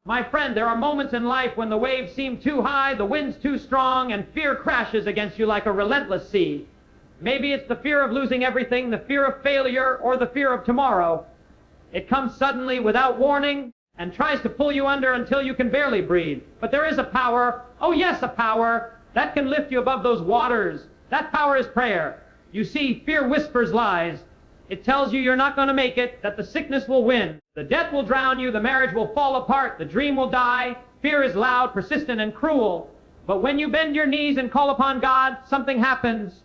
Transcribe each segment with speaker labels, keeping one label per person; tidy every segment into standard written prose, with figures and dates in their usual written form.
Speaker 1: My friend, there are moments in life when the waves seem too high, the wind's too strong, and fear crashes against you like a relentless sea. Maybe it's the fear of losing everything, the fear of failure, or the fear of tomorrow. It comes suddenly without warning and tries to pull you under until you can barely breathe. But there is a power, oh yes, a power, that can lift you above those waters. That power is prayer. You see, fear whispers lies. It tells you you're not going to make it, that the sickness will win, the debt will drown you, the marriage will fall apart, the dream will die. Fear is loud, persistent, and cruel. But when you bend your knees and call upon God, something happens.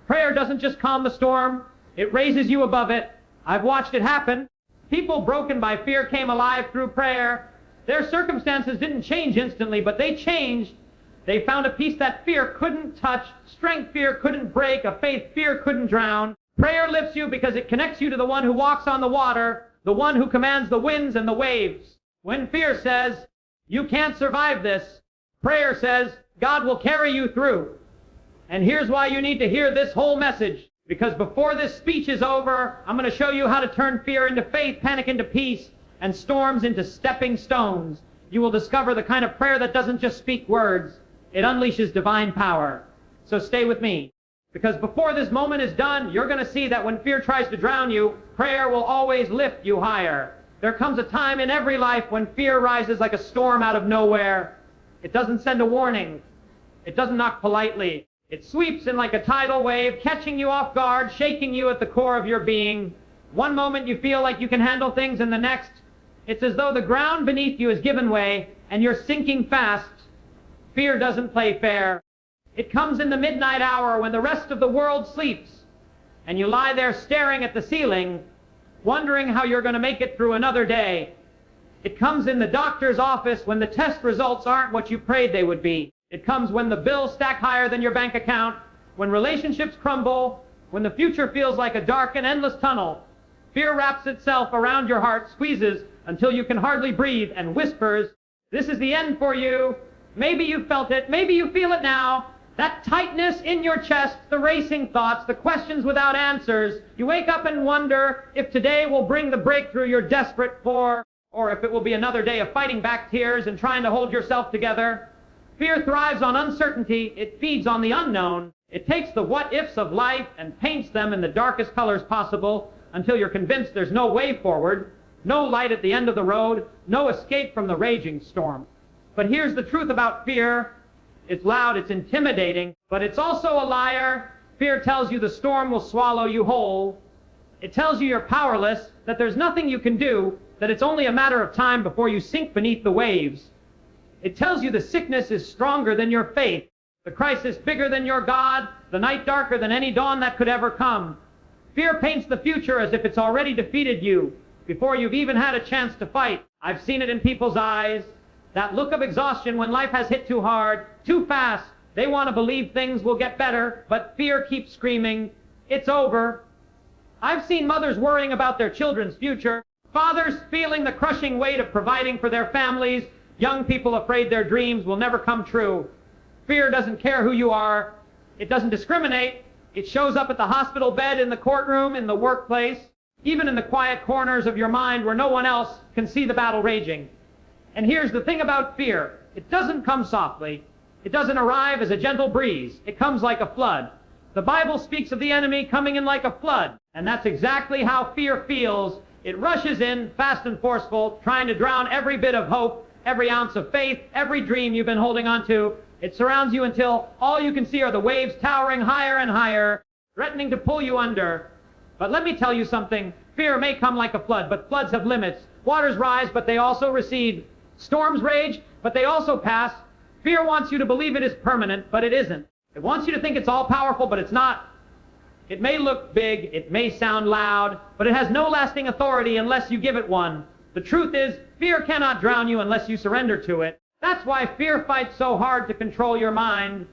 Speaker 1: Prayer doesn't just calm the storm, it raises you above it. I've watched it happen. People broken by fear came alive through prayer. Their circumstances didn't change instantly, but they changed. They found a peace that fear couldn't touch, strength fear couldn't break, a faith fear couldn't drown. Prayer lifts you because it connects you to the one who walks on the water, the one who commands the winds and the waves. When fear says, you can't survive this, prayer says, God will carry you through. And here's why you need to hear this whole message. Because before this speech is over, I'm going to show you how to turn fear into faith, panic into peace, and storms into stepping stones. You will discover the kind of prayer that doesn't just speak words, it unleashes divine power. So stay with me. Because before this moment is done, you're going to see that when fear tries to drown you, prayer will always lift you higher. There comes a time in every life when fear rises like a storm out of nowhere. It doesn't send a warning. It doesn't knock politely. It sweeps in like a tidal wave, catching you off guard, shaking you at the core of your being. One moment you feel like you can handle things, and the next, it's as though the ground beneath you has given way, and you're sinking fast. Fear doesn't play fair. It comes in the midnight hour when the rest of the world sleeps, and you lie there staring at the ceiling, wondering how you're going to make it through another day. It comes in the doctor's office when the test results aren't what you prayed they would be. It comes when the bills stack higher than your bank account, when relationships crumble, when the future feels like a dark and endless tunnel. Fear wraps itself around your heart, squeezes until you can hardly breathe, and whispers, this is the end for you. Maybe you felt it, maybe you feel it now. That tightness in your chest, the racing thoughts, the questions without answers. You wake up and wonder if today will bring the breakthrough you're desperate for, or if it will be another day of fighting back tears and trying to hold yourself together. Fear thrives on uncertainty. It feeds on the unknown. It takes the what-ifs of life and paints them in the darkest colors possible until you're convinced there's no way forward, no light at the end of the road, no escape from the raging storm. But here's the truth about fear. It's loud, it's intimidating, but it's also a liar. Fear tells you the storm will swallow you whole. It tells you you're powerless, that there's nothing you can do, that it's only a matter of time before you sink beneath the waves. It tells you the sickness is stronger than your faith, the crisis bigger than your God, the night darker than any dawn that could ever come. Fear paints the future as if it's already defeated you before you've even had a chance to fight. I've seen it in people's eyes. That look of exhaustion when life has hit too hard, too fast. They want to believe things will get better, but fear keeps screaming, it's over. I've seen mothers worrying about their children's future, fathers feeling the crushing weight of providing for their families, young people afraid their dreams will never come true. Fear doesn't care who you are. It doesn't discriminate. It shows up at the hospital bed, in the courtroom, in the workplace, even in the quiet corners of your mind where no one else can see the battle raging. And here's the thing about fear. It doesn't come softly. It doesn't arrive as a gentle breeze. It comes like a flood. The Bible speaks of the enemy coming in like a flood. And that's exactly how fear feels. It rushes in, fast and forceful, trying to drown every bit of hope, every ounce of faith, every dream you've been holding on to. It surrounds you until all you can see are the waves towering higher and higher, threatening to pull you under. But let me tell you something. Fear may come like a flood, but floods have limits. Waters rise, but they also recede. Storms rage, but they also pass. Fear wants you to believe it is permanent, but it isn't. It wants you to think it's all-powerful, but it's not. It may look big, it may sound loud, but it has no lasting authority unless you give it one. The truth is, fear cannot drown you unless you surrender to it. That's why fear fights so hard to control your mind,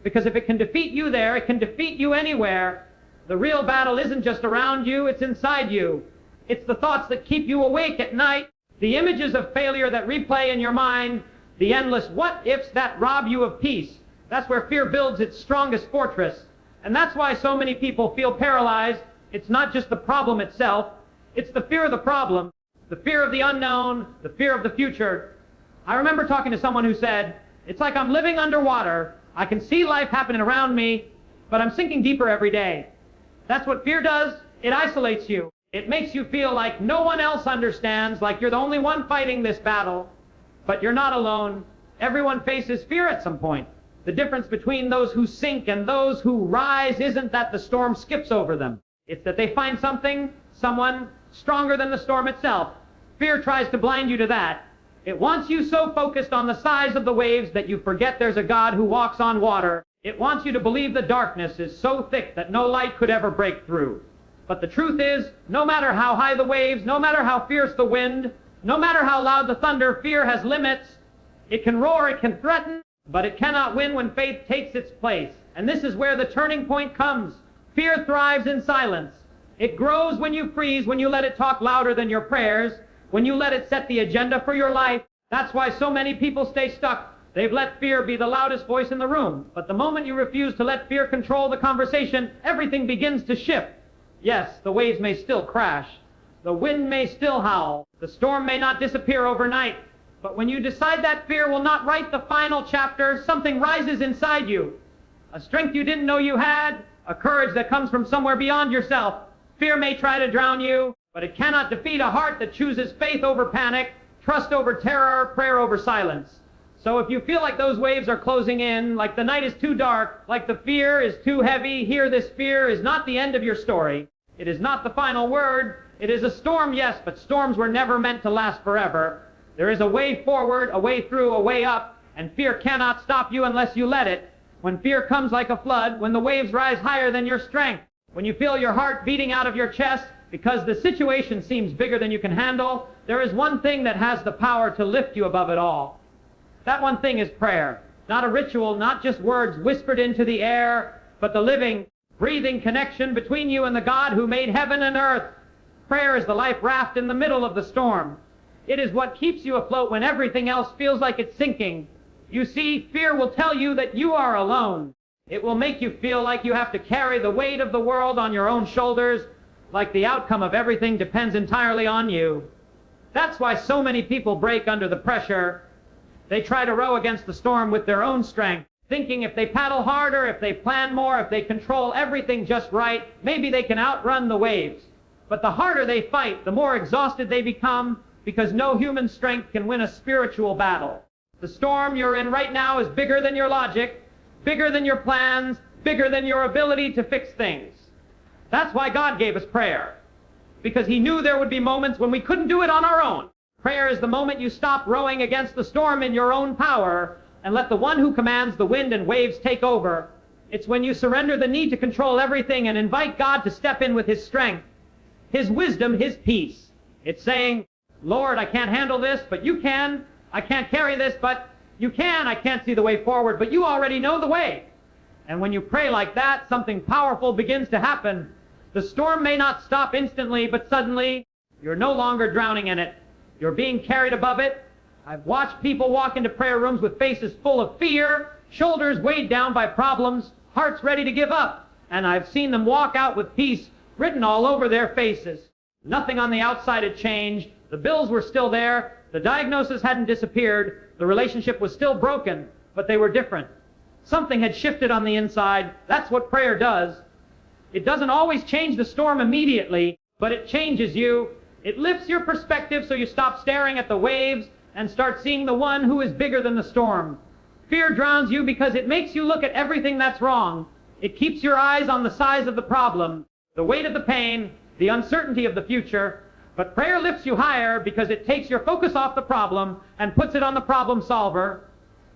Speaker 1: because if it can defeat you there, it can defeat you anywhere. The real battle isn't just around you, it's inside you. It's the thoughts that keep you awake at night, the images of failure that replay in your mind, the endless what-ifs that rob you of peace. That's where fear builds its strongest fortress. And that's why so many people feel paralyzed. It's not just the problem itself, it's the fear of the problem, the fear of the unknown, the fear of the future. I remember talking to someone who said, it's like I'm living underwater. I can see life happening around me, but I'm sinking deeper every day. That's what fear does. It isolates you. It makes you feel like no one else understands, like you're the only one fighting this battle. But you're not alone. Everyone faces fear at some point. The difference between those who sink and those who rise isn't that the storm skips over them. It's that they find something, someone stronger than the storm itself. Fear tries to blind you to that. It wants you so focused on the size of the waves that you forget there's a God who walks on water. It wants you to believe the darkness is so thick that no light could ever break through. But the truth is, no matter how high the waves, no matter how fierce the wind, no matter how loud the thunder, fear has limits. It can roar, it can threaten, but it cannot win when faith takes its place. And this is where the turning point comes. Fear thrives in silence. It grows when you freeze, when you let it talk louder than your prayers, when you let it set the agenda for your life. That's why so many people stay stuck. They've let fear be the loudest voice in the room. But the moment you refuse to let fear control the conversation, everything begins to shift. Yes, the waves may still crash. The wind may still howl. The storm may not disappear overnight. But when you decide that fear will not write the final chapter, something rises inside you. A strength you didn't know you had, a courage that comes from somewhere beyond yourself. Fear may try to drown you, but it cannot defeat a heart that chooses faith over panic, trust over terror, prayer over silence. So if you feel like those waves are closing in, like the night is too dark, like the fear is too heavy, hear this: fear is not the end of your story. It is not the final word. It is a storm, yes, but storms were never meant to last forever. There is a way forward, a way through, a way up, and fear cannot stop you unless you let it. When fear comes like a flood, when the waves rise higher than your strength, when you feel your heart beating out of your chest because the situation seems bigger than you can handle, there is one thing that has the power to lift you above it all. That one thing is prayer. Not a ritual, not just words whispered into the air, but the living, breathing connection between you and the God who made heaven and earth. Prayer is the life raft in the middle of the storm. It is what keeps you afloat when everything else feels like it's sinking. You see, fear will tell you that you are alone. It will make you feel like you have to carry the weight of the world on your own shoulders, like the outcome of everything depends entirely on you. That's why so many people break under the pressure. They try to row against the storm with their own strength, thinking if they paddle harder, if they plan more, if they control everything just right, maybe they can outrun the waves. But the harder they fight, the more exhausted they become, because no human strength can win a spiritual battle. The storm you're in right now is bigger than your logic, bigger than your plans, bigger than your ability to fix things. That's why God gave us prayer, because He knew there would be moments when we couldn't do it on our own. Prayer is the moment you stop rowing against the storm in your own power and let the one who commands the wind and waves take over. It's when you surrender the need to control everything and invite God to step in with His strength, His wisdom, His peace. It's saying, Lord, I can't handle this, but You can. I can't carry this, but You can. I can't see the way forward, but You already know the way. And when you pray like that, something powerful begins to happen. The storm may not stop instantly, but suddenly you're no longer drowning in it. You're being carried above it. I've watched people walk into prayer rooms with faces full of fear, shoulders weighed down by problems, hearts ready to give up. And I've seen them walk out with peace written all over their faces. Nothing on the outside had changed. The bills were still there. The diagnosis hadn't disappeared. The relationship was still broken, but they were different. Something had shifted on the inside. That's what prayer does. It doesn't always change the storm immediately, but it changes you. It lifts your perspective so you stop staring at the waves and start seeing the one who is bigger than the storm. Fear drowns you because it makes you look at everything that's wrong. It keeps your eyes on the size of the problem, the weight of the pain, the uncertainty of the future. But prayer lifts you higher because it takes your focus off the problem and puts it on the problem solver.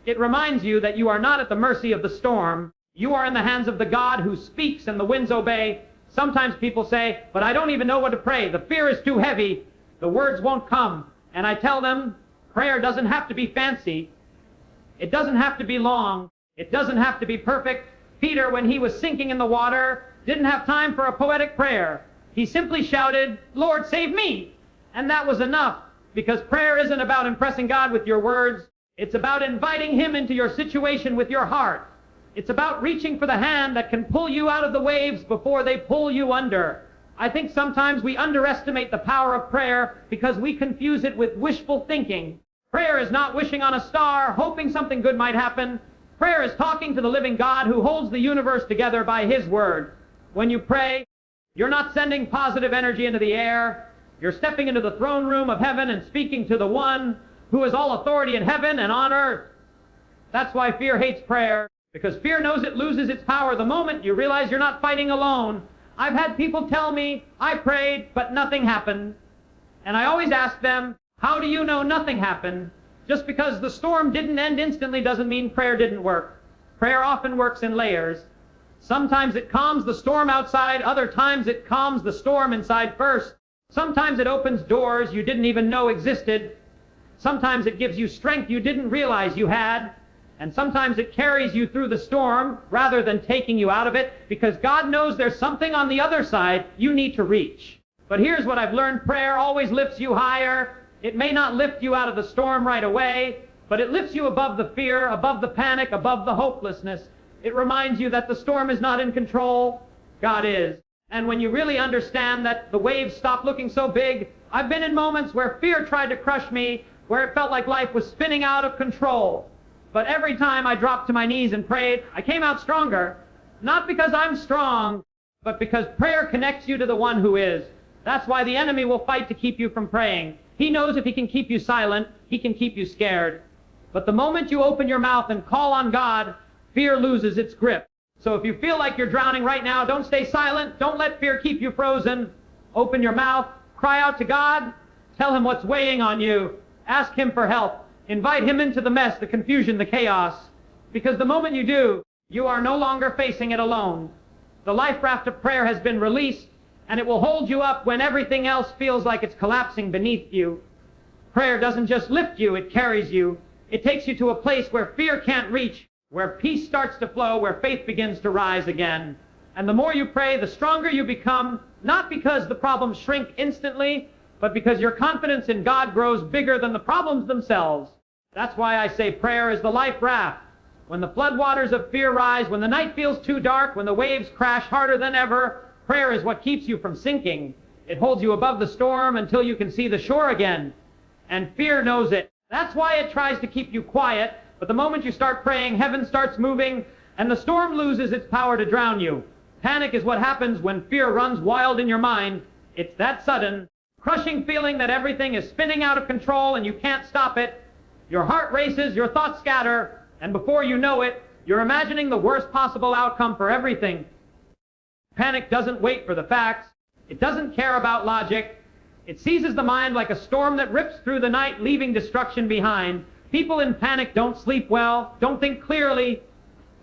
Speaker 1: It reminds you that you are not at the mercy of the storm. You are in the hands of the God who speaks and the winds obey. Sometimes people say, but I don't even know what to pray. The fear is too heavy. The words won't come. And I tell them, prayer doesn't have to be fancy. It doesn't have to be long. It doesn't have to be perfect. Peter, when he was sinking in the water, didn't have time for a poetic prayer. He simply shouted, Lord, save me. And that was enough, because prayer isn't about impressing God with your words. It's about inviting Him into your situation with your heart. It's about reaching for the hand that can pull you out of the waves before they pull you under. I think sometimes we underestimate the power of prayer because we confuse it with wishful thinking. Prayer is not wishing on a star, hoping something good might happen. Prayer is talking to the living God who holds the universe together by His Word. When you pray, you're not sending positive energy into the air. You're stepping into the throne room of heaven and speaking to the one who has all authority in heaven and on earth. That's why fear hates prayer, because fear knows it loses its power the moment you realize you're not fighting alone. I've had people tell me, I prayed, but nothing happened. And I always ask them, how do you know nothing happened? Just because the storm didn't end instantly doesn't mean prayer didn't work. Prayer often works in layers. Sometimes it calms the storm outside, other times it calms the storm inside first. Sometimes it opens doors you didn't even know existed. Sometimes it gives you strength you didn't realize you had. And sometimes it carries you through the storm rather than taking you out of it, because God knows there's something on the other side you need to reach. But here's what I've learned: prayer always lifts you higher. It may not lift you out of the storm right away, but it lifts you above the fear, above the panic, above the hopelessness. It reminds you that the storm is not in control. God is. And when you really understand that the waves stop looking so big, I've been in moments where fear tried to crush me, where it felt like life was spinning out of control. But every time I dropped to my knees and prayed, I came out stronger. Not because I'm strong, but because prayer connects you to the one who is. That's why the enemy will fight to keep you from praying. He knows if he can keep you silent, he can keep you scared. But the moment you open your mouth and call on God, fear loses its grip. So if you feel like you're drowning right now, don't stay silent. Don't let fear keep you frozen. Open your mouth, cry out to God, tell Him what's weighing on you, ask Him for help. Invite Him into the mess, the confusion, the chaos. Because the moment you do, you are no longer facing it alone. The life raft of prayer has been released, and it will hold you up when everything else feels like it's collapsing beneath you. Prayer doesn't just lift you, it carries you. It takes you to a place where fear can't reach, where peace starts to flow, where faith begins to rise again. And the more you pray, the stronger you become, not because the problems shrink instantly, but because your confidence in God grows bigger than the problems themselves. That's why I say prayer is the life raft. When the floodwaters of fear rise, when the night feels too dark, when the waves crash harder than ever, prayer is what keeps you from sinking. It holds you above the storm until you can see the shore again. And fear knows it. That's why it tries to keep you quiet, but the moment you start praying, heaven starts moving, and the storm loses its power to drown you. Panic is what happens when fear runs wild in your mind. It's that sudden, crushing feeling that everything is spinning out of control and you can't stop it. Your heart races, your thoughts scatter, and before you know it, you're imagining the worst possible outcome for everything. Panic doesn't wait for the facts. It doesn't care about logic. It seizes the mind like a storm that rips through the night, leaving destruction behind. People in panic don't sleep well, don't think clearly,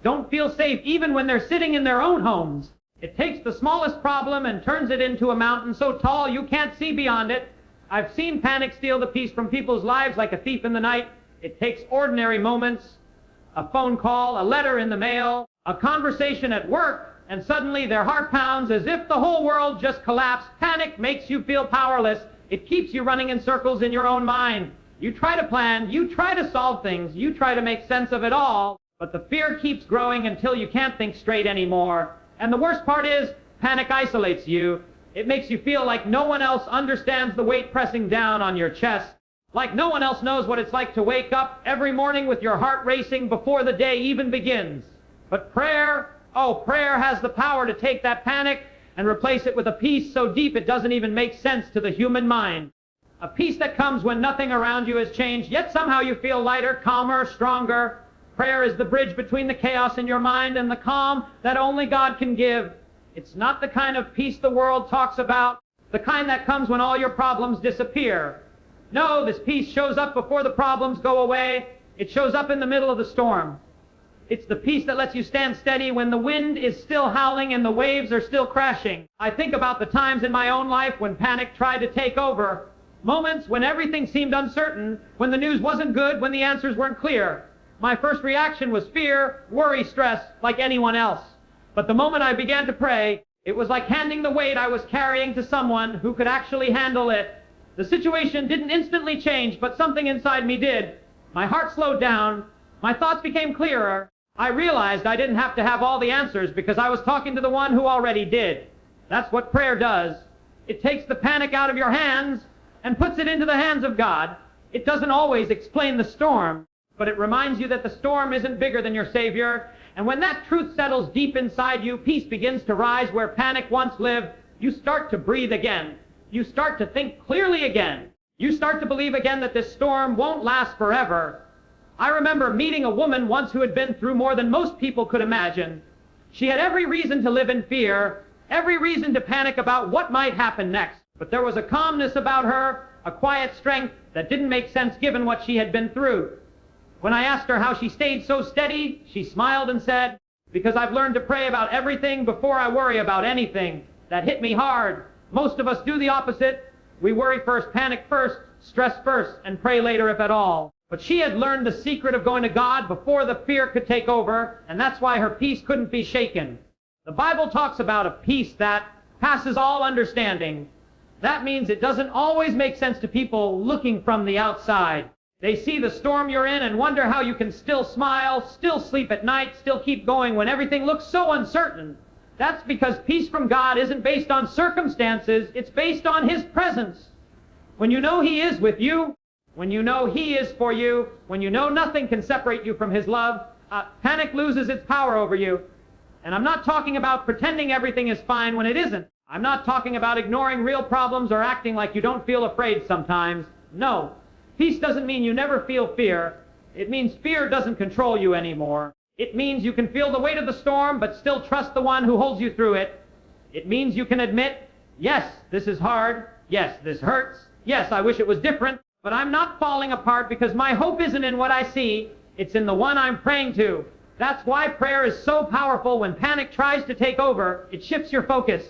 Speaker 1: don't feel safe even when they're sitting in their own homes. It takes the smallest problem and turns it into a mountain so tall you can't see beyond it. I've seen panic steal the peace from people's lives like a thief in the night. It takes ordinary moments, a phone call, a letter in the mail, a conversation at work, and suddenly their heart pounds as if the whole world just collapsed. Panic makes you feel powerless. It keeps you running in circles in your own mind. You try to plan, you try to solve things, you try to make sense of it all, but the fear keeps growing until you can't think straight anymore. And the worst part is, panic isolates you. It makes you feel like no one else understands the weight pressing down on your chest. Like no one else knows what it's like to wake up every morning with your heart racing before the day even begins. But prayer, prayer has the power to take that panic and replace it with a peace so deep it doesn't even make sense to the human mind. A peace that comes when nothing around you has changed, yet somehow you feel lighter, calmer, stronger. Prayer is the bridge between the chaos in your mind and the calm that only God can give. It's not the kind of peace the world talks about, the kind that comes when all your problems disappear. No, this peace shows up before the problems go away. It shows up in the middle of the storm. It's the peace that lets you stand steady when the wind is still howling and the waves are still crashing. I think about the times in my own life when panic tried to take over. Moments when everything seemed uncertain, when the news wasn't good, when the answers weren't clear. My first reaction was fear, worry, stress, like anyone else. But the moment I began to pray, it was like handing the weight I was carrying to someone who could actually handle it. The situation didn't instantly change, but something inside me did. My heart slowed down. My thoughts became clearer. I realized I didn't have to have all the answers because I was talking to the one who already did. That's what prayer does. It takes the panic out of your hands and puts it into the hands of God. It doesn't always explain the storm, but it reminds you that the storm isn't bigger than your Savior. And when that truth settles deep inside you, peace begins to rise where panic once lived. You start to breathe again. You start to think clearly again. You start to believe again that this storm won't last forever. I remember meeting a woman once who had been through more than most people could imagine. She had every reason to live in fear, every reason to panic about what might happen next. But there was a calmness about her, a quiet strength that didn't make sense given what she had been through. When I asked her how she stayed so steady, she smiled and said, "Because I've learned to pray about everything before I worry about anything." That hit me hard. Most of us do the opposite. We worry first, panic first, stress first, and pray later if at all. But she had learned the secret of going to God before the fear could take over, and that's why her peace couldn't be shaken. The Bible talks about a peace that passes all understanding. That means it doesn't always make sense to people looking from the outside. They see the storm you're in and wonder how you can still smile, still sleep at night, still keep going when everything looks so uncertain. That's because peace from God isn't based on circumstances, it's based on His presence. When you know He is with you, when you know He is for you, when you know nothing can separate you from His love, panic loses its power over you. And I'm not talking about pretending everything is fine when it isn't. I'm not talking about ignoring real problems or acting like you don't feel afraid sometimes. No. Peace doesn't mean you never feel fear. It means fear doesn't control you anymore. It means you can feel the weight of the storm, but still trust the one who holds you through it. It means you can admit, yes, this is hard. Yes, this hurts. Yes, I wish it was different. But I'm not falling apart because my hope isn't in what I see. It's in the one I'm praying to. That's why prayer is so powerful. When panic tries to take over, it shifts your focus.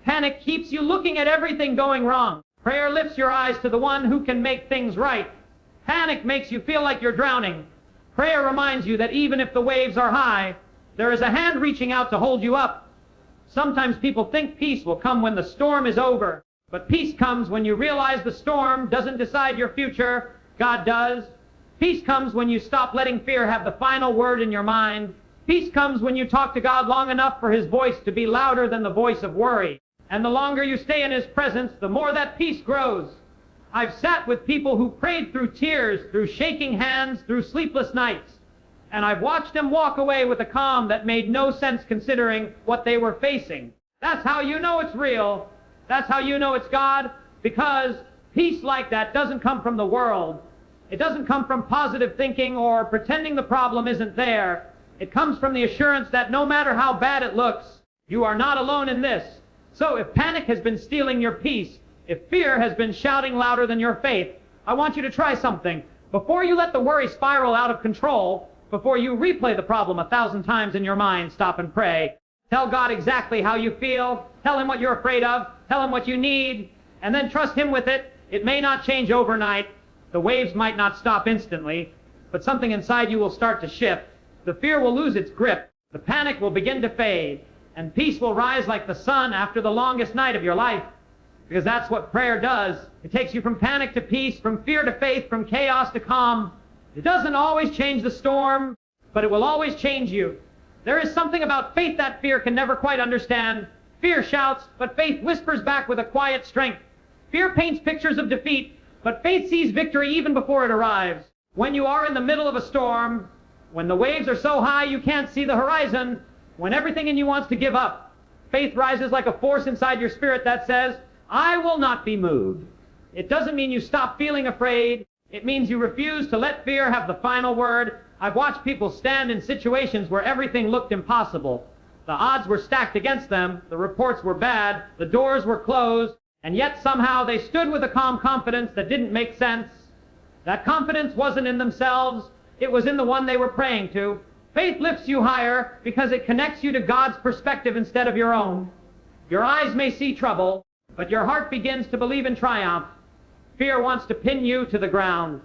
Speaker 1: Panic keeps you looking at everything going wrong. Prayer lifts your eyes to the one who can make things right. Panic makes you feel like you're drowning. Prayer reminds you that even if the waves are high, there is a hand reaching out to hold you up. Sometimes people think peace will come when the storm is over. But peace comes when you realize the storm doesn't decide your future. God does. Peace comes when you stop letting fear have the final word in your mind. Peace comes when you talk to God long enough for His voice to be louder than the voice of worry. And the longer you stay in His presence, the more that peace grows. I've sat with people who prayed through tears, through shaking hands, through sleepless nights. And I've watched them walk away with a calm that made no sense considering what they were facing. That's how you know it's real. That's how you know it's God, because peace like that doesn't come from the world. It doesn't come from positive thinking or pretending the problem isn't there. It comes from the assurance that no matter how bad it looks, you are not alone in this. So if panic has been stealing your peace, if fear has been shouting louder than your faith, I want you to try something. Before you let the worry spiral out of control, before you replay the problem 1,000 times in your mind, stop and pray. Tell God exactly how you feel. Tell Him what you're afraid of. Tell Him what you need. And then trust Him with it. It may not change overnight. The waves might not stop instantly. But something inside you will start to shift. The fear will lose its grip. The panic will begin to fade. And peace will rise like the sun after the longest night of your life. Because that's what prayer does. It takes you from panic to peace, from fear to faith, from chaos to calm. It doesn't always change the storm, but it will always change you. There is something about faith that fear can never quite understand. Fear shouts, but faith whispers back with a quiet strength. Fear paints pictures of defeat, but faith sees victory even before it arrives. When you are in the middle of a storm, when the waves are so high you can't see the horizon, when everything in you wants to give up, faith rises like a force inside your spirit that says, I will not be moved. It doesn't mean you stop feeling afraid. It means you refuse to let fear have the final word. I've watched people stand in situations where everything looked impossible. The odds were stacked against them, the reports were bad, the doors were closed, and yet somehow they stood with a calm confidence that didn't make sense. That confidence wasn't in themselves, it was in the one they were praying to. Faith lifts you higher because it connects you to God's perspective instead of your own. Your eyes may see trouble, but your heart begins to believe in triumph. Fear wants to pin you to the ground.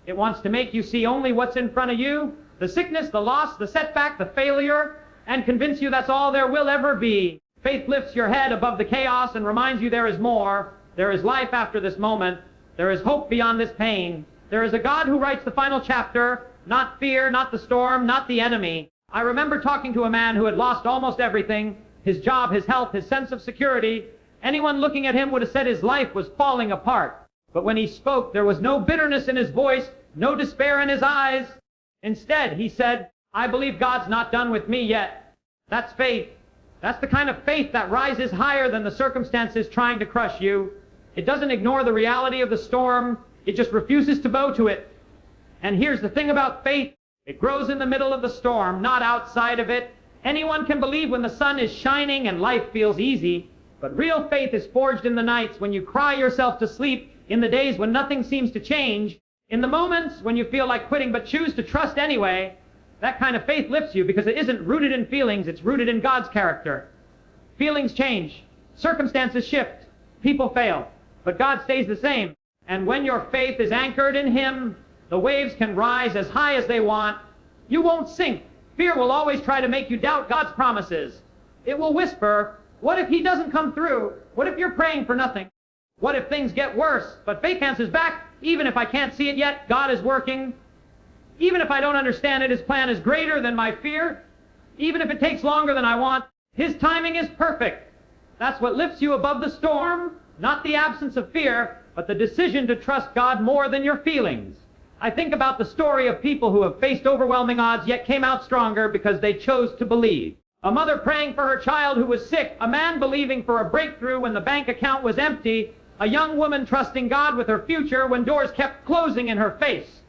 Speaker 1: It wants to make you see only what's in front of you, the sickness, the loss, the setback, the failure, and convince you that's all there will ever be. Faith lifts your head above the chaos and reminds you there is more. There is life after this moment. There is hope beyond this pain. There is a God who writes the final chapter, not fear, not the storm, not the enemy. I remember talking to a man who had lost almost everything, his job, his health, his sense of security. Anyone looking at him would have said his life was falling apart. But when he spoke, there was no bitterness in his voice, no despair in his eyes. Instead, he said, I believe God's not done with me yet. That's faith. That's the kind of faith that rises higher than the circumstances trying to crush you. It doesn't ignore the reality of the storm. It just refuses to bow to it. And here's the thing about faith. It grows in the middle of the storm, not outside of it. Anyone can believe when the sun is shining and life feels easy. But real faith is forged in the nights when you cry yourself to sleep, in the days when nothing seems to change, in the moments when you feel like quitting but choose to trust anyway. That kind of faith lifts you because it isn't rooted in feelings, it's rooted in God's character. Feelings change, circumstances shift, people fail, but God stays the same. And when your faith is anchored in Him, the waves can rise as high as they want. You won't sink. Fear will always try to make you doubt God's promises. It will whisper, what if He doesn't come through? What if you're praying for nothing? What if things get worse? But faith answers back, even if I can't see it yet, God is working. Even if I don't understand it, His plan is greater than my fear. Even if it takes longer than I want, His timing is perfect. That's what lifts you above the storm, not the absence of fear, but the decision to trust God more than your feelings. I think about the story of people who have faced overwhelming odds yet came out stronger because they chose to believe. A mother praying for her child who was sick, a man believing for a breakthrough when the bank account was empty, a young woman trusting God with her future when doors kept closing in her face.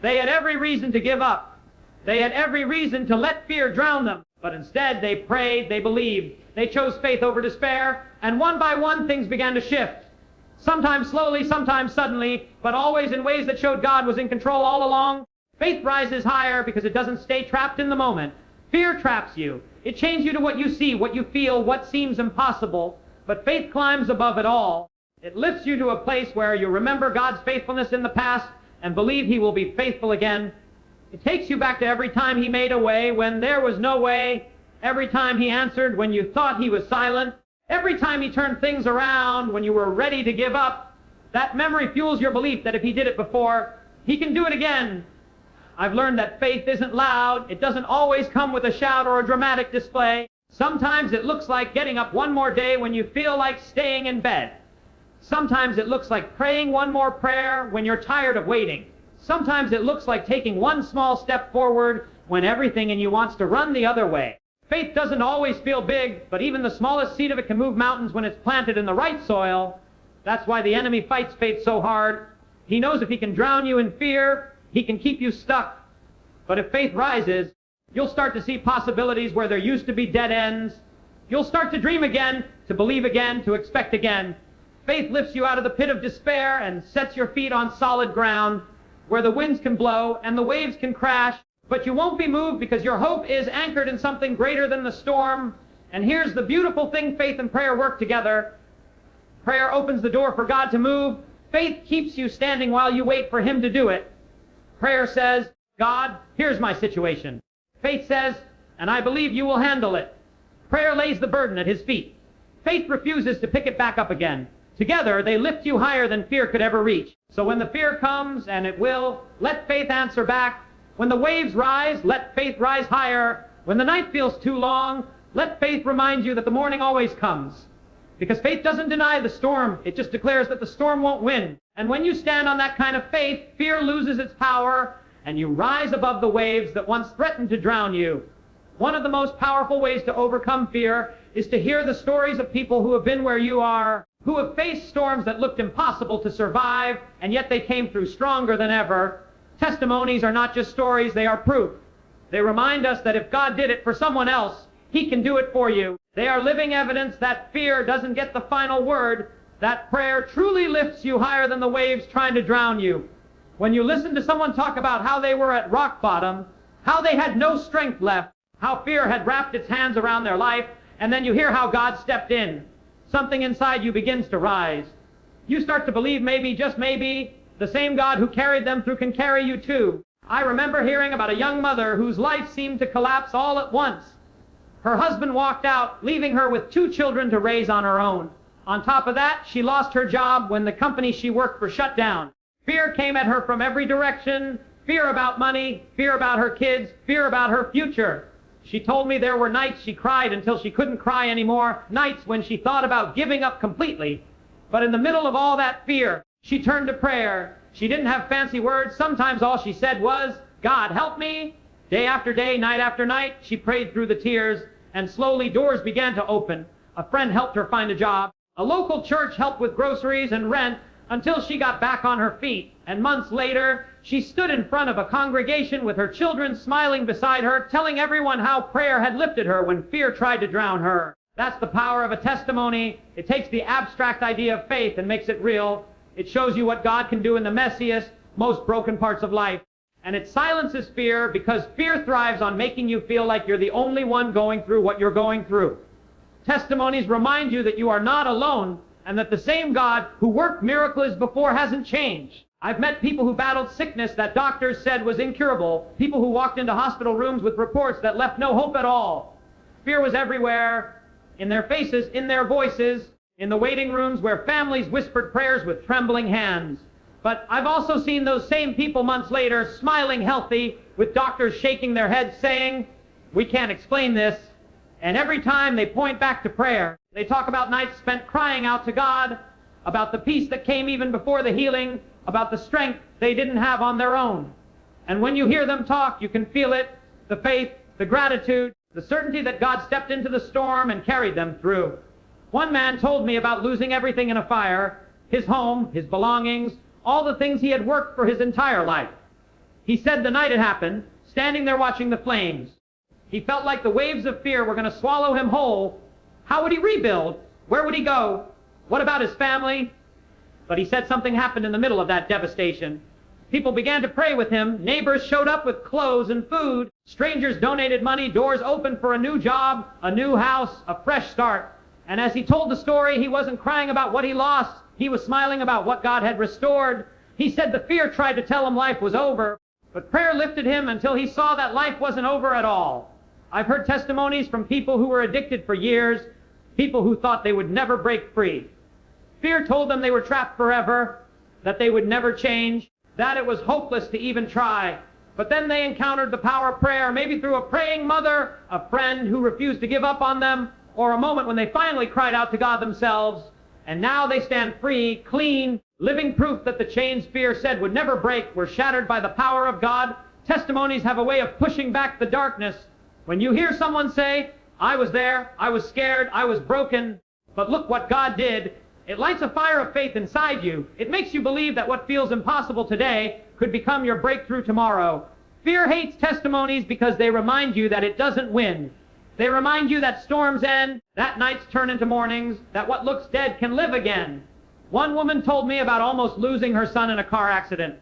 Speaker 1: They had every reason to give up. They had every reason to let fear drown them. But instead, they prayed, they believed. They chose faith over despair, and one by one, things began to shift. Sometimes slowly, sometimes suddenly, but always in ways that showed God was in control all along. Faith rises higher because it doesn't stay trapped in the moment. Fear traps you. It chains you to what you see, what you feel, what seems impossible. But faith climbs above it all. It lifts you to a place where you remember God's faithfulness in the past and believe He will be faithful again. It takes you back to every time He made a way when there was no way, every time He answered when you thought He was silent, every time He turned things around when you were ready to give up. That memory fuels your belief that if He did it before, He can do it again. I've learned that faith isn't loud. It doesn't always come with a shout or a dramatic display. Sometimes it looks like getting up one more day when you feel like staying in bed. Sometimes it looks like praying one more prayer when you're tired of waiting. Sometimes it looks like taking one small step forward when everything in you wants to run the other way. Faith doesn't always feel big, but even the smallest seed of it can move mountains when it's planted in the right soil. That's why the enemy fights faith so hard. He knows if he can drown you in fear, he can keep you stuck. But if faith rises, you'll start to see possibilities where there used to be dead ends. You'll start to dream again, to believe again, to expect again. Faith lifts you out of the pit of despair and sets your feet on solid ground where the winds can blow and the waves can crash, but you won't be moved because your hope is anchored in something greater than the storm. And here's the beautiful thing: faith and prayer work together. Prayer opens the door for God to move. Faith keeps you standing while you wait for Him to do it. Prayer says, God, here's my situation. Faith says, and I believe you will handle it. Prayer lays the burden at His feet. Faith refuses to pick it back up again. Together, they lift you higher than fear could ever reach. So when the fear comes, and it will, let faith answer back. When the waves rise, let faith rise higher. When the night feels too long, let faith remind you that the morning always comes. Because faith doesn't deny the storm, it just declares that the storm won't win. And when you stand on that kind of faith, fear loses its power, and you rise above the waves that once threatened to drown you. One of the most powerful ways to overcome fear is to hear the stories of people who have been where you are, who have faced storms that looked impossible to survive, and yet they came through stronger than ever. Testimonies are not just stories, they are proof. They remind us that if God did it for someone else, He can do it for you. They are living evidence that fear doesn't get the final word, that prayer truly lifts you higher than the waves trying to drown you. When you listen to someone talk about how they were at rock bottom, how they had no strength left, how fear had wrapped its hands around their life, and then you hear how God stepped in, something inside you begins to rise. You start to believe maybe, just maybe, the same God who carried them through can carry you too. I remember hearing about a young mother whose life seemed to collapse all at once. Her husband walked out, leaving her with 2 children to raise on her own. On top of that, she lost her job when the company she worked for shut down. Fear came at her from every direction. Fear about money, fear about her kids, fear about her future. She told me there were nights she cried until she couldn't cry anymore, nights when she thought about giving up completely. But in the middle of all that fear, She turned to prayer. She didn't have fancy words. Sometimes all she said was, "God, help me." Day after day, night after night, she prayed through the tears, and slowly doors began to open. A friend helped her find a job. A local church helped with groceries and rent until she got back on her feet. And months later, she stood in front of a congregation with her children smiling beside her, telling everyone how prayer had lifted her when fear tried to drown her. That's the power of a testimony. It takes the abstract idea of faith and makes it real. It shows you what God can do in the messiest, most broken parts of life. And it silences fear, because fear thrives on making you feel like you're the only one going through what you're going through. Testimonies remind you that you are not alone, and that the same God who worked miracles before hasn't changed. I've met people who battled sickness that doctors said was incurable, people who walked into hospital rooms with reports that left no hope at all. Fear was everywhere, in their faces, in their voices, in the waiting rooms where families whispered prayers with trembling hands. But I've also seen those same people months later, smiling healthy, with doctors shaking their heads saying, "We can't explain this." And every time they point back to prayer, they talk about nights spent crying out to God, about the peace that came even before the healing, about the strength they didn't have on their own. And when you hear them talk, you can feel it, the faith, the gratitude, the certainty that God stepped into the storm and carried them through. One man told me about losing everything in a fire, his home, his belongings, all the things he had worked for his entire life. He said the night it happened, standing there watching the flames, he felt like the waves of fear were going to swallow him whole. How would he rebuild? Where would he go? What about his family? But he said something happened in the middle of that devastation. People began to pray with him. Neighbors showed up with clothes and food. Strangers donated money. Doors opened for a new job, a new house, a fresh start. And as he told the story, he wasn't crying about what he lost. He was smiling about what God had restored. He said the fear tried to tell him life was over, but prayer lifted him until he saw that life wasn't over at all. I've heard testimonies from people who were addicted for years, people who thought they would never break free. Fear told them they were trapped forever, that they would never change, that it was hopeless to even try. But then they encountered the power of prayer, maybe through a praying mother, a friend who refused to give up on them, or a moment when they finally cried out to God themselves. And now they stand free, clean, living proof that the chains fear said would never break were shattered by the power of God. Testimonies have a way of pushing back the darkness. When you hear someone say, "I was there, I was scared, I was broken, but look what God did," it lights a fire of faith inside you. It makes you believe that what feels impossible today could become your breakthrough tomorrow. Fear hates testimonies because they remind you that it doesn't win. They remind you that storms end, that nights turn into mornings, that what looks dead can live again. One woman told me about almost losing her son in a car accident.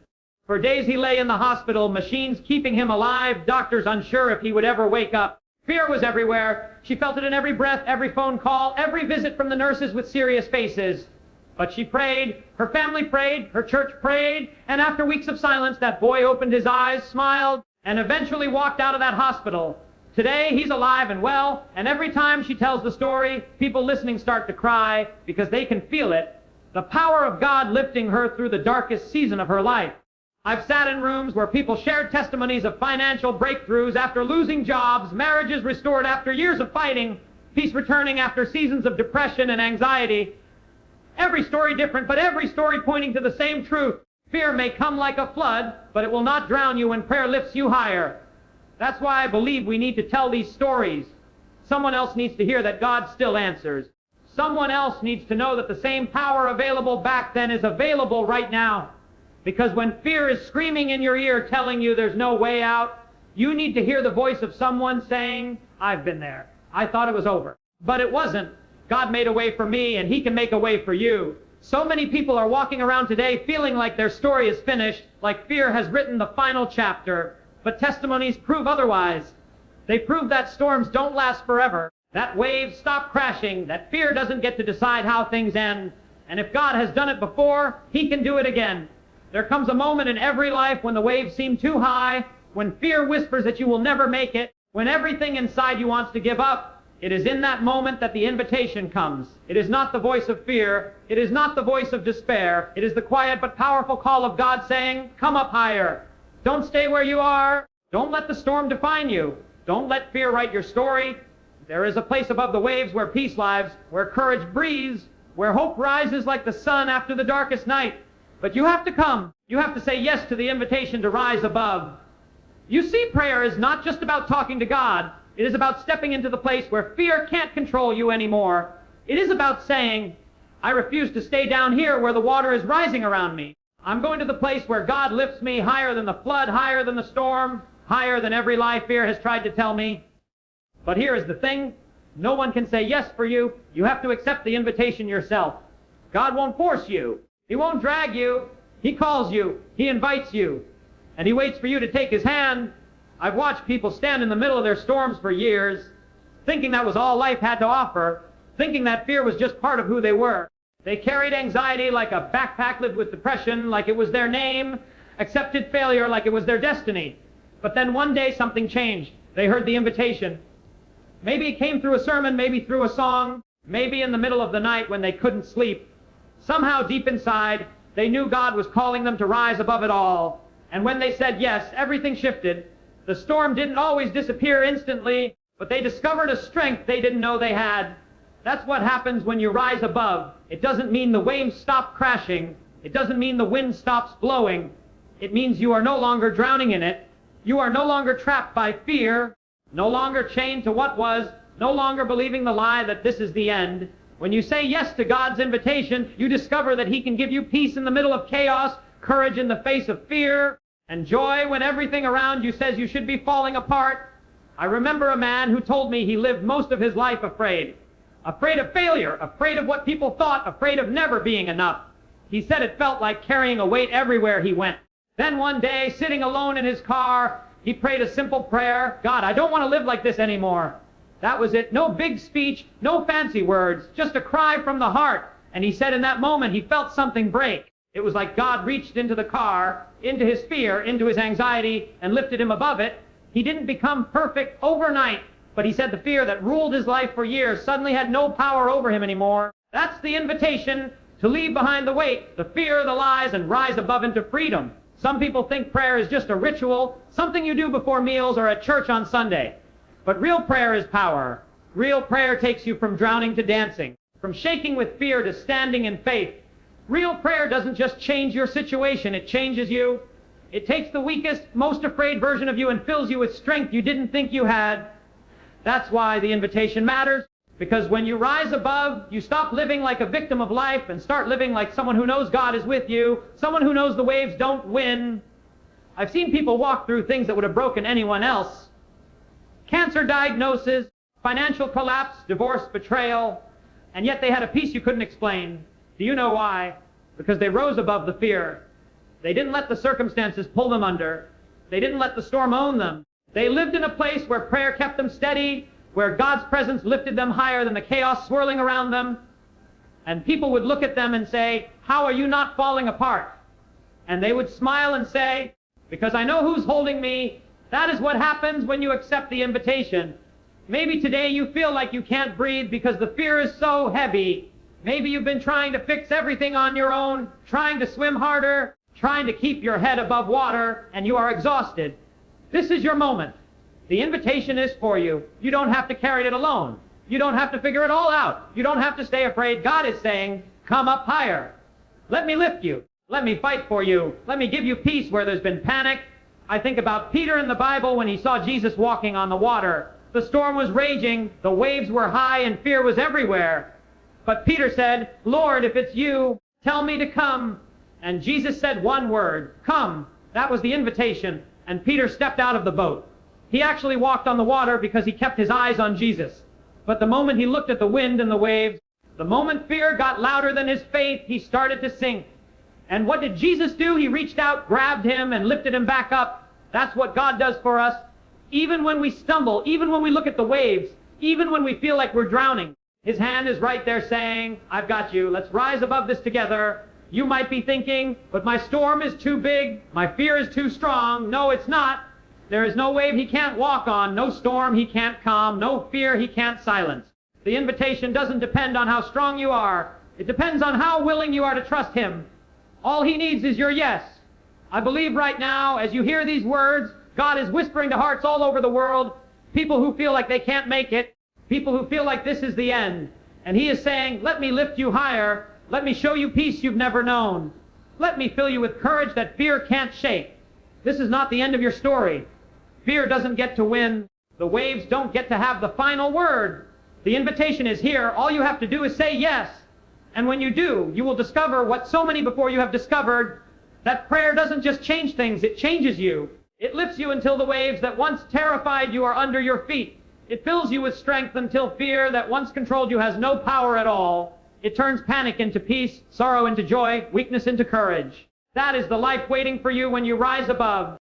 Speaker 1: For days he lay in the hospital, machines keeping him alive, doctors unsure if he would ever wake up. Fear was everywhere. She felt it in every breath, every phone call, every visit from the nurses with serious faces. But she prayed, her family prayed, her church prayed, and after weeks of silence, that boy opened his eyes, smiled, and eventually walked out of that hospital. Today, he's alive and well, and every time she tells the story, people listening start to cry because they can feel it. The power of God lifting her through the darkest season of her life. I've sat in rooms where people shared testimonies of financial breakthroughs after losing jobs, marriages restored after years of fighting, peace returning after seasons of depression and anxiety. Every story different, but every story pointing to the same truth. Fear may come like a flood, but it will not drown you when prayer lifts you higher. That's why I believe we need to tell these stories. Someone else needs to hear that God still answers. Someone else needs to know that the same power available back then is available right now. Because when fear is screaming in your ear telling you there's no way out, you need to hear the voice of someone saying, "I've been there. I thought it was over. But it wasn't. God made a way for me, and He can make a way for you." So many people are walking around today feeling like their story is finished, like fear has written the final chapter. But testimonies prove otherwise. They prove that storms don't last forever, that waves stop crashing, that fear doesn't get to decide how things end. And if God has done it before, He can do it again. There comes a moment in every life when the waves seem too high, when fear whispers that you will never make it, when everything inside you wants to give up. It is in that moment that the invitation comes. It is not the voice of fear. It is not the voice of despair. It is the quiet but powerful call of God saying, "Come up higher. Don't stay where you are. Don't let the storm define you. Don't let fear write your story. There is a place above the waves where peace lives, where courage breathes, where hope rises like the sun after the darkest night. But you have to come. You have to say yes to the invitation to rise above. You see, prayer is not just about talking to God. It is about stepping into the place where fear can't control you anymore. It is about saying, I refuse to stay down here where the water is rising around me. I'm going to the place where God lifts me higher than the flood, higher than the storm, higher than every lie fear has tried to tell me. But here is the thing. No one can say yes for you. You have to accept the invitation yourself. God won't force you. He won't drag you. He calls you. He invites you. And He waits for you to take His hand. I've watched people stand in the middle of their storms for years, thinking that was all life had to offer, thinking that fear was just part of who they were. They carried anxiety like a backpack, lived with depression like it was their name, accepted failure like it was their destiny. But then one day something changed. They heard the invitation. Maybe it came through a sermon, maybe through a song, maybe in the middle of the night when they couldn't sleep. Somehow deep inside, they knew God was calling them to rise above it all. And when they said yes, everything shifted. The storm didn't always disappear instantly, but they discovered a strength they didn't know they had. That's what happens when you rise above. It doesn't mean the waves stop crashing. It doesn't mean the wind stops blowing. It means you are no longer drowning in it. You are no longer trapped by fear, no longer chained to what was, no longer believing the lie that this is the end. When you say yes to God's invitation, you discover that He can give you peace in the middle of chaos, courage in the face of fear, and joy when everything around you says you should be falling apart. I remember a man who told me he lived most of his life afraid. Afraid of failure, afraid of what people thought, afraid of never being enough. He said it felt like carrying a weight everywhere he went. Then one day, sitting alone in his car, he prayed a simple prayer. God, I don't want to live like this anymore. That was it. No big speech, no fancy words, just a cry from the heart. And he said in that moment he felt something break. It was like God reached into the car, into his fear, into his anxiety, and lifted him above it. He didn't become perfect overnight. But he said the fear that ruled his life for years suddenly had no power over him anymore. That's the invitation to leave behind the weight, the fear, the lies, and rise above into freedom. Some people think prayer is just a ritual, something you do before meals or at church on Sunday. But real prayer is power. Real prayer takes you from drowning to dancing, from shaking with fear to standing in faith. Real prayer doesn't just change your situation, it changes you. It takes the weakest, most afraid version of you and fills you with strength you didn't think you had. That's why the invitation matters, because when you rise above, you stop living like a victim of life and start living like someone who knows God is with you, someone who knows the waves don't win. I've seen people walk through things that would have broken anyone else. Cancer diagnosis, financial collapse, divorce, betrayal, and yet they had a peace you couldn't explain. Do you know why? Because they rose above the fear. They didn't let the circumstances pull them under. They didn't let the storm own them. They lived in a place where prayer kept them steady, where God's presence lifted them higher than the chaos swirling around them. And people would look at them and say, how are you not falling apart? And they would smile and say, because I know who's holding me. That is what happens when you accept the invitation. Maybe today you feel like you can't breathe because the fear is so heavy. Maybe you've been trying to fix everything on your own, trying to swim harder, trying to keep your head above water, and you are exhausted. This is your moment. The invitation is for you. You don't have to carry it alone. You don't have to figure it all out. You don't have to stay afraid. God is saying, come up higher. Let me lift you. Let me fight for you. Let me give you peace where there's been panic. I think about Peter in the Bible when he saw Jesus walking on the water. The storm was raging. The waves were high and fear was everywhere. But Peter said, Lord, if it's you, tell me to come. And Jesus said one word, come. That was the invitation. And Peter stepped out of the boat. He actually walked on the water because he kept his eyes on Jesus. But the moment he looked at the wind and the waves, the moment fear got louder than his faith, he started to sink. And what did Jesus do? He reached out, grabbed him, and lifted him back up. That's what God does for us. Even when we stumble, even when we look at the waves, even when we feel like we're drowning, His hand is right there saying, I've got you. Let's rise above this together. You might be thinking, but my storm is too big. My fear is too strong. No, it's not. There is no wave He can't walk on, no storm He can't calm, no fear He can't silence. The invitation doesn't depend on how strong you are. It depends on how willing you are to trust Him. All He needs is your yes. I believe right now, as you hear these words, God is whispering to hearts all over the world, people who feel like they can't make it, people who feel like this is the end. And He is saying, let me lift you higher. Let me show you peace you've never known. Let me fill you with courage that fear can't shake. This is not the end of your story. Fear doesn't get to win. The waves don't get to have the final word. The invitation is here. All you have to do is say yes. And when you do, you will discover what so many before you have discovered, that prayer doesn't just change things, it changes you. It lifts you until the waves that once terrified you are under your feet. It fills you with strength until fear that once controlled you has no power at all. It turns panic into peace, sorrow into joy, weakness into courage. That is the life waiting for you when you rise above.